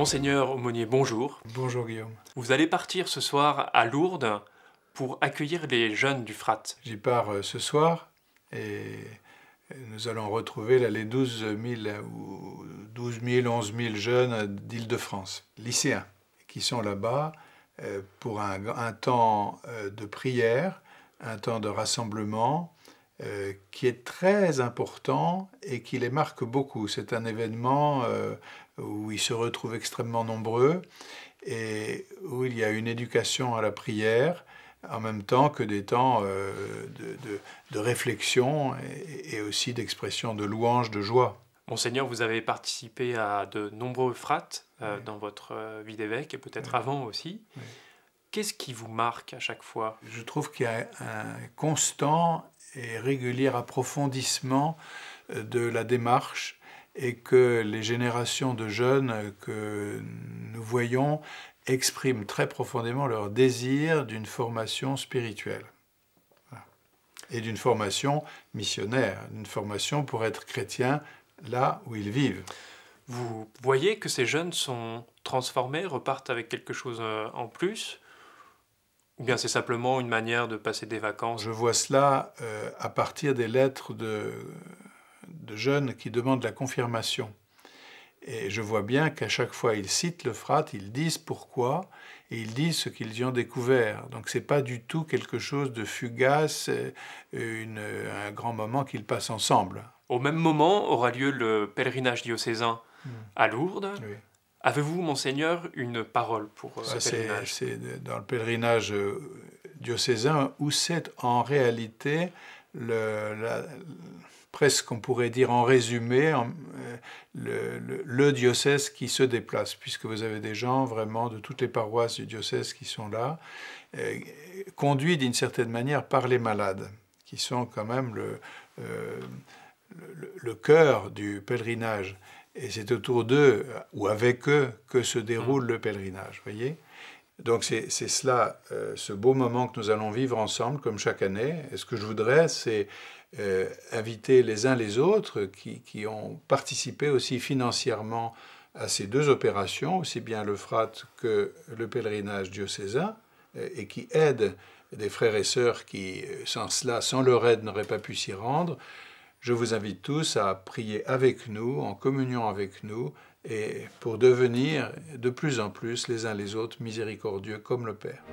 Monseigneur Aumônier, bonjour. Bonjour Guillaume. Vous allez partir ce soir à Lourdes pour accueillir les jeunes du Frat. J'y pars ce soir et nous allons retrouver là, les 12 000 ou 12 000, 11 000 jeunes d'Île-de-France, lycéens, qui sont là-bas pour un temps de prière, un temps de rassemblement qui est très important et qui les marque beaucoup. C'est un événement où ils se retrouvent extrêmement nombreux et où il y a une éducation à la prière, en même temps que des temps de réflexion et aussi d'expression de louange, de joie. Monseigneur, vous avez participé à de nombreux frats dans votre vie d'évêque et peut-être avant aussi. Oui. Qu'est-ce qui vous marque à chaque fois? Je trouve qu'il y a un constant et régulier approfondissement de la démarche et que les générations de jeunes que nous voyons expriment très profondément leur désir d'une formation spirituelle et d'une formation missionnaire, d'une formation pour être chrétien là où ils vivent. Vous voyez que ces jeunes sont transformés, repartent avec quelque chose en plus? Ou bien c'est simplement une manière de passer des vacances? Je vois cela à partir des lettres de jeunes qui demandent la confirmation. Et je vois bien qu'à chaque fois ils citent le Frat, ils disent pourquoi, et ils disent ce qu'ils y ont découvert. Donc ce n'est pas du tout quelque chose de fugace, un grand moment qu'ils passent ensemble. Au même moment aura lieu le pèlerinage diocésain à Lourdes. Oui. Avez-vous, Monseigneur, une parole pour ce pèlerinage? C'est dans le pèlerinage diocésain où c'est en réalité presque on pourrait dire en résumé le diocèse qui se déplace, puisque vous avez des gens vraiment de toutes les paroisses du diocèse qui sont là, conduits d'une certaine manière par les malades, qui sont quand même le cœur du pèlerinage. Et c'est autour d'eux, ou avec eux, que se déroule le pèlerinage, voyez ? Donc c'est cela, ce beau moment que nous allons vivre ensemble, comme chaque année. Et ce que je voudrais, c'est inviter les uns les autres qui ont participé aussi financièrement à ces deux opérations, aussi bien le Frat que le pèlerinage diocésain, et qui aident des frères et sœurs qui, sans cela, sans leur aide, n'auraient pas pu s'y rendre. Je vous invite tous à prier avec nous, en communion avec nous, et pour devenir de plus en plus les uns les autres miséricordieux comme le Père.